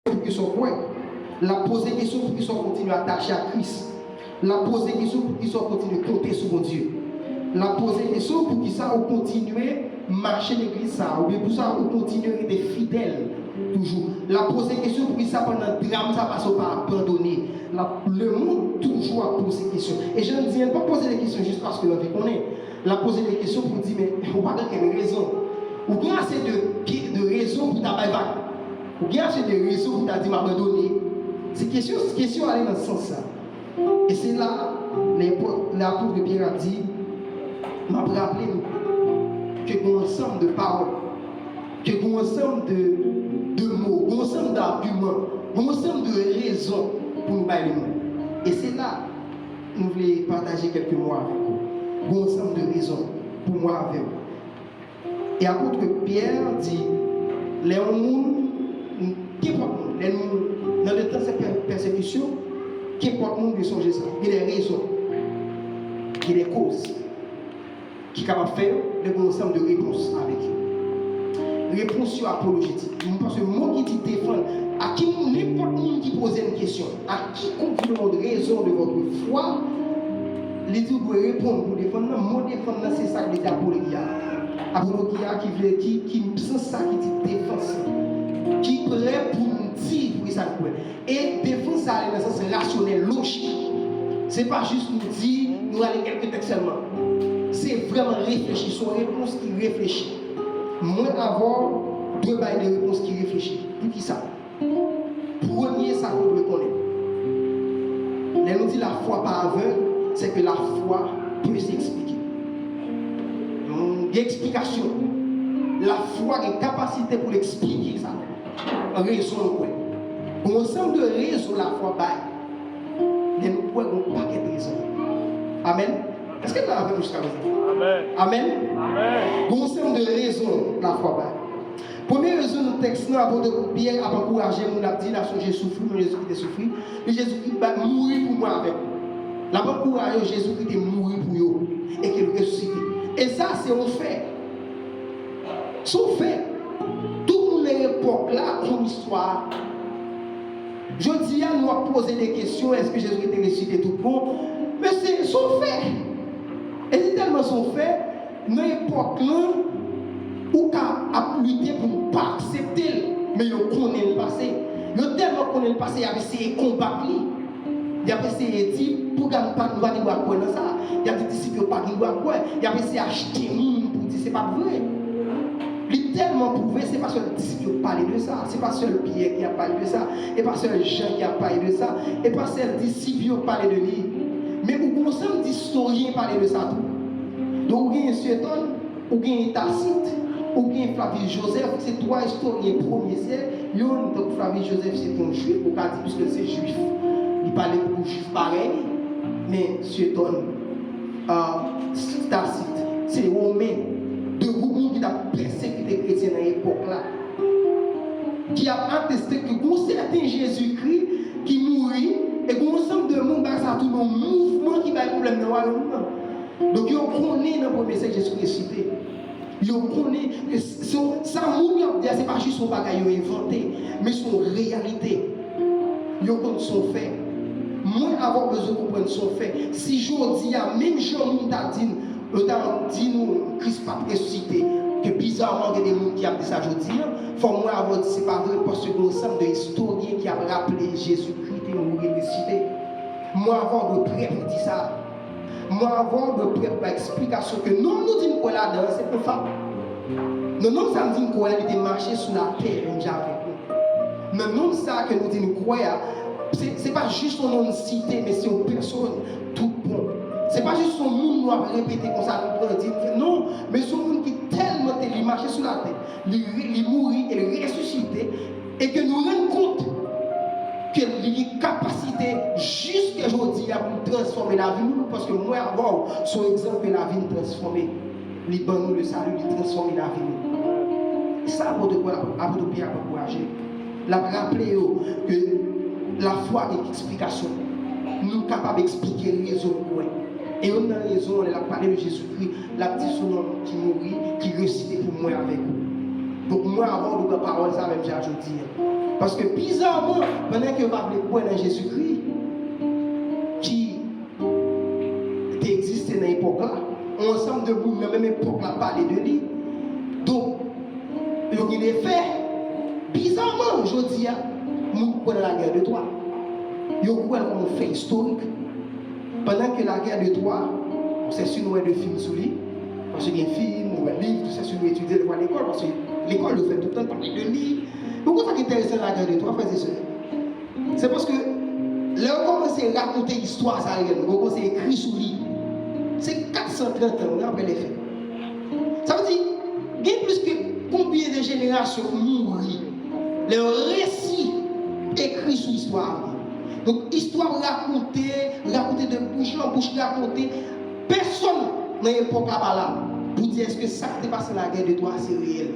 pour qu'ils soient quoi. La poser question pour qu'ils soient continuent à attacher à Christ. La poser question pour qu'ils soient continuent à compter sur mon Dieu. La poser question pour qu'ils soient continuer à marcher l'église ça. Ou bien pour ça, ou continuer à être fidèles. Toujours. La poser question pour qu'ils soient pendant le drame, ça passe pas abandonner. Le monde toujours a posé des questions. Et je ne dis pas poser des questions juste parce que l'on connaît. La poser des questions pour dire, mais on va dans quelle raison? Ou bien assez de raisons pour t'abattre. Ou bien assez de raisons pour t'abattre m'abandonner. Ces questions allaient dans ce sens-là. Et c'est là, l'apôtre Pierre a dit, m'a rappelé que qu'on ensemble de paroles, que qu'on ensemble de mots, qu'on ensemble d'arguments, qu'on ensemble de raisons pour nous bailler le monde. Et c'est là, nous voulons partager quelques mots avec vous. Qu'on ensemble de raisons pour moi avec vous. Et apôtre Pierre dit, les gens, dans le temps de cette persécution, qu'importe le monde de songer ça. Il y a des raisons, il y a des causes qui sont capables de faire un ensemble de réponses avec eux. Réponse sur apologétique. Parce que moi qui dit défendre, à qui n'importe qui qui pose une question, à quiconque demande raison de votre foi, les deux doivent répondre pour défendre. Non, moi défendre, c'est ça que les apologia. Apologia qui c'est ça qui dit défense. Qui est prêt pour nous dire pour ça. Et défense, ça a un sens rationnel, logique. Ce n'est pas juste nous dire, nous allons quelques textes seulement. C'est vraiment réfléchir, son réponse qui réfléchit. Moi, avoir deux bails de réponse qui réfléchit. Pour qui ça? Premier, ça qu'on le connaît. Là, nous dit la foi par aveugle, c'est que la foi peut s'expliquer. Il y a explication. La foi a une capacité pour l'expliquer ça. Raison, quoi. Pour ensemble de raisons, la foi baille. Nous pouvons un paquet de raisons. Amen. Est-ce que tu as avec nous jusqu'à maintenant? Amen. Amen. Amen. Pour ensemble de raisons, la foi baille. Première raison, le texte, nous avons Pierre a encouragé, nous avons dit, là, Jésus souffre, mais Jésus qui a souffert. Et Jésus-Christ va mourir pour moi avec vous. Là, on encouragé Jésus-Christ est mourir pour vous et qu'il ressuscite. Et ça, c'est un fait. C'est un fait. Toute l'époque là, comme histoire. Je dis à nous à poser des questions, est-ce que Jésus était ressuscité tout bon? Mais c'est son fait. Et c'est tellement son fait, dans l'époque là, où a lutté pour ne pas accepter, mais il connaît le passé. Il tellement connaît le passé, il a essayé de combattre. Il a essayé de dire, pour qu'il n'y ait pas de quoi dans ça. Il a dit, disciples n'ont pas de quoi. Il a essayé d'acheter monde pour dire, c'est pas vrai. Il est tellement prouvé, ce n'est pas seul les disciples qui ont parlé de ça, ce n'est pas seul Pierre qui a parlé de ça, et pas seul Jean qui a parlé de ça, et pas seul les disciples qui ont parlé de lui. Mais vous ensemble d'historiens parler de ça tout. Donc, vous avez Suétone, vous avez Tacite, vous avez Flavie Joseph, c'est trois historiens premiers siècles. Donc, Flavie Joseph, c'est un juif, vous avez dit, puisque c'est juif. Il parlait pour juif pareil, mais Suétone, Tacite, c'est romain. De groupes qui ont persécuté les chrétiens dans l'époque là, qui a attesté que vous certain Jésus-Christ qui mourit et qu'on ensemble de monde ça tout un mouvement qui va un problème dans le royaume. Donc ils connaissent dans le premier siècle Jésus ressuscité. Ils connaissent que ça mourir c'est pas juste son bagage inventé, mais son réalité. Ils connaissent son fait. Moi avoir besoin de comprendre son fait. Si je dis même Jean t'a dit nous Christ pas ressuscité, que bizarrement il y a des gens qui ont dit ça aujourd'hui, il faut moi avoir dit c'est pas vrai parce que nous sommes des historiens qui ont rappelé Jésus-Christ et nous ressuscité. Moi avant de prêt pour dire ça, moi avant de prêt pour explication que nous disons quoi là-dedans, c'est pas femme. Nous ça nous dit quoi il était marché sur la terre déjà avec nous. Mais nous ça que nous disons quoi c'est pas juste son nom de cité mais c'est une personne tout bon. Ce n'est pas juste son monde nous a répété comme ça, nous dire non, mais son monde qui tellement il marchait sur la tête, il mourit et il ressuscité, et que nous rendons compte qu'il a une capacité jusqu'à aujourd'hui pour transformer la vie, parce que moi avant, son exemple la vie transformée, les bons le salut, il transforme la vie. Ça apporte quoi? Apporte Pierre à encourager. La rappeler que la foi est une explication. Nous sommes capables d'expliquer les raisons. Et on a raison, on a parlé de Jésus-Christ, la petite son homme qui mourit, qui ressuscité pour moi avec vous. Donc moi, avant de parole, ça même j'ai dit. Parce que bizarrement, pendant que vous parlez de Jésus-Christ, qui existait dans l'époque là, ensemble de vous, dans la même époque là, parler de lui. Donc, il est fait. Bizarrement, je dis, nous prenons la guerre de Troie. Nous prenons un fait historique. Pendant que la guerre de Troie, c'est sur nous de films sur lui. Parce qu'il y a des films, des livres, tout ça, sur nous étudier à l'école. Parce que l'école nous fait tout le temps parler de lui. Pourquoi ça qui est intéressant la guerre de Troie, frères et sœurs? C'est parce que là, on commence à raconter l'histoire, ça on commence à écrire sur lui. C'est 430 ans après les faits. Ça veut dire, il y a plus que combien de générations mourent. Le récit écrit sur l'histoire. Donc, histoire racontée de bouche en bouche, racontée. Personne dans l'époque là-bas pour dire est-ce que ça qui est passé la guerre de Troie, c'est réel.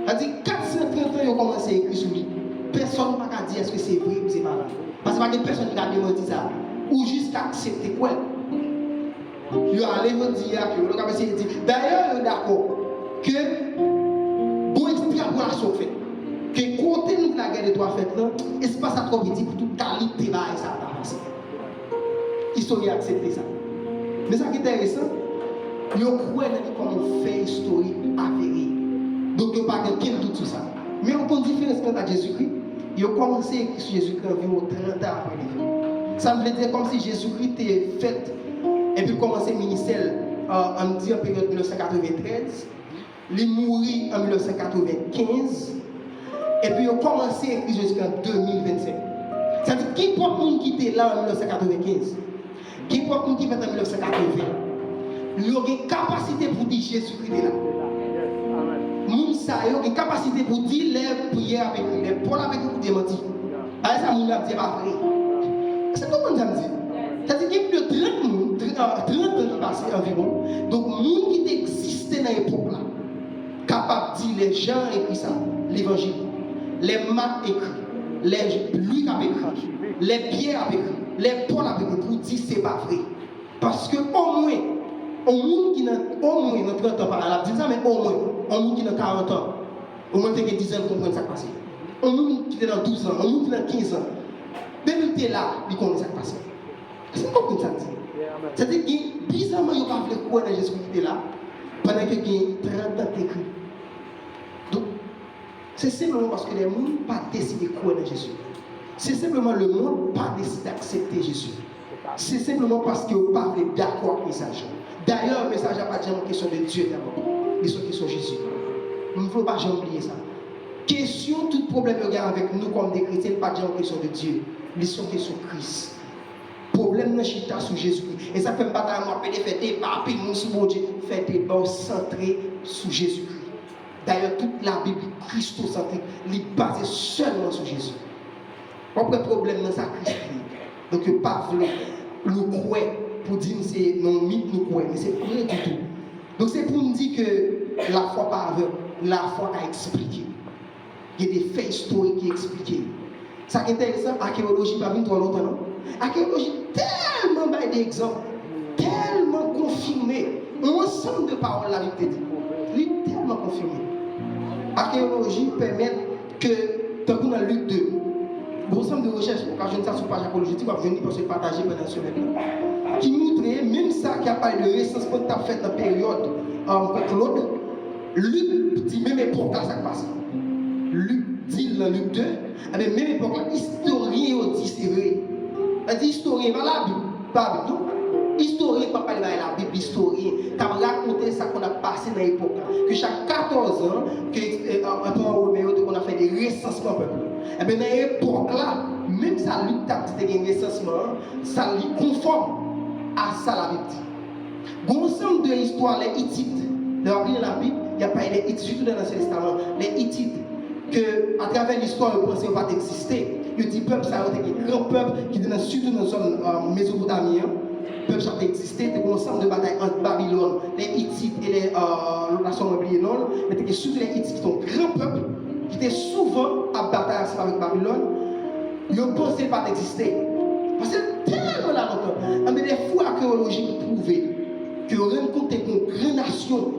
C'est-à-dire, 430 ans, ils ont commencé à écrire sur lui. Personne ne va dire est-ce que c'est vrai ou c'est pas vrai. Parce qu'il n'y a pas personne qui a démenti ça. Ou jusqu'à accepter quoi. Il y a allé me dire que d'ailleurs, il est d'accord que pour extrapolation faite, que côté de la guerre de Troie faite là, espace à trop petit pour toute qualité là et ça va passer. L'histoire a accepté ça. Mais ça qui est intéressant, il y a comme on fait historique avérée. Donc il n'y a pas aucun doute sur ça. Mais on peut différence à Jésus-Christ, il a commencé à écrire sur Jésus-Christ environ 30 ans après les faits. Ça me veut dire comme si Jésus-Christ était fait. Et puis, il a commencé le ministère en période 1993. Il est mort en 1995. Et puis, il a commencé à écrire jusqu'en 2025. C'est-à-dire, qui peut le monde qui était là en 1995? Qui peut le monde qui était en 1980? Il a une capacité pour dire Jésus-Christ est là. Moun sa yo une capacité pour dire les prières avec lui, les paroles avec lui pour démentir. Alors ça, moun a dit pas vrai. C'est tout le monde dit. C'est-à-dire qu'il y a plus de 30 ans qui passent environ. Donc, moun qui existait dans l'époque là, capable de dire les gens écrit ça, l'évangile, les Marc écrit, les Luc a écrit, les Pierre a écrit, les Paul a écrit pour dire c'est pas vrai. Parce que au moins, au monde qui n'a au moins 30 ans par là, dis ça, mais au moins, au monde qui n'a 40 ans, au moins 10 ans comprendre ça passé. Au monde qui est dans 12 ans, au monde qui a 15 ans, depuis que tu es là, il connaît ça passé. C'est comme ça. C'est-à-dire que bizarrement, il n'y a pas de quoi dans Jésus qui était là, pendant que il y a 30 ans écrit. Donc, c'est simplement parce que les gens n'ont pas décidé de croire dans Jésus. C'est simplement le monde n'a pas décidé d'accepter Jésus. C'est simplement parce qu'ils n'ont pas été d'accord avec le message. D'ailleurs, le message n'a pas dit une question de Dieu d'abord. Il est une question de Jésus. Il ne faut pas jamais oublier ça. Question, tout problème avec nous comme des chrétiens, pas dire une question de Dieu. Il est une question de Christ. Problème dans chita sur Jésus-Christ. Et ça fait pas bataille, moi, faire des papes, mon sous mon Dieu, faire des bons centrés sur Jésus-Christ. D'ailleurs, toute la Bible christocentrique, elle est basée seulement sur Jésus. Pas de problème dans sa Christ. Donc, pas le croire pour dire que c'est non mythe, nous croire, mais c'est rien du tout. Donc, c'est pour nous dire que la foi pas aveugle, la foi a expliqué. Il y a des faits historiques qui expliquent. Ça qui est intéressant, l'archéologie pas venu trop longtemps, non? L'archéologie tellement d'exemples, tellement confirmé, un ensemble de paroles la Bible dit. Il est tellement confirmé. L'archéologie permet que, tant que dans Luc 2, un ensemble de recherches, pour que je ne sache pas l'archéologie, je vais venir pour se partager pendant ce semaine, qui montre, même ça qui a parlé de recensement que tu as fait dans la période Claude, Luc dit même époque là, ça passe. Luc dit dans Luc 2, à la même époque là, historien dit c'est vrai. Il dit historien, pas la Bible, pas la Bible, non. Historien, pas parler de la Bible, historien, qui a raconté ça qu'on a passé dans l'époque. Que chaque 14 ans, un peu en Roméo, on a fait des recensements peuple. Et bien dans l'époque là, même ça, Luc a dit des recensements, ça lui conforme à ça la Bible dit. Bon ensemble de l'histoire, les Hittites, dans la Bible, il n'y a pas les Hittites, surtout dans l'Ancien Testament, les Hittites, que à travers l'histoire, ils pensaient pas d'exister. Ils disent peuple, ça a été un grand peuple qui était surtout dans la zone mésopotamienne. Peuple ça a existé, c'était un ensemble de batailles entre Babylone, les Hittites et les nations oubliées non, mais c'était surtout les Hittites qui sont un grand peuple, qui étaient souvent à bataille avec Babylone. Ils ne pensaient pas d'exister. Parce que tellement là longtemps, mais des fois archéologiques prouvaient que rencontrer une grande nation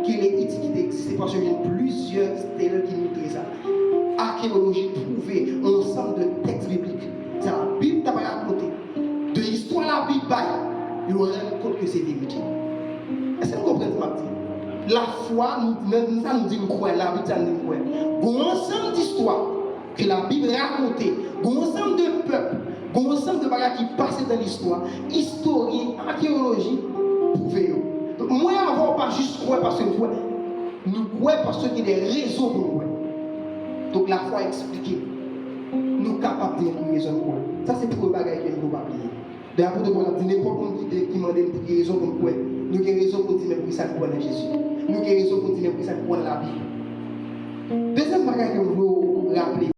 qui est les Hittites qui existaient, parce qu'il y a plusieurs stèles qui montrent ça. archéologie prouvé un ensemble de textes bibliques. C'est la Bible t'a raconté. De l'histoire la Bible, il vous rend compte que c'est vérité. Est-ce que vous comprenez ce que je dis? La foi, nous dit quoi? La Bible, ça nous dit quoi? Il y a un ensemble d'histoires que la Bible racontait, il y a un ensemble de peuples, il y a un ensemble de bagages qui passaient dans l'histoire, historien, archéologie, prouvé. Donc, moi, avant, pas juste croire parce que nous croyons parce qu'il y a des raisons pour nous. Donc, la foi expliquée, nous capables de raison pour nous. Ça, c'est pour le bagage que nous ne pouvons pas oublier. D'ailleurs, pour n'importe qui m'a dit pour raison pour nous, nous avons raison pour dire pour ça nous croyons en Jésus. Nous avons raison pour dire pour ça nous croyons en la Bible. Deuxième bagage que nous voulons rappeler.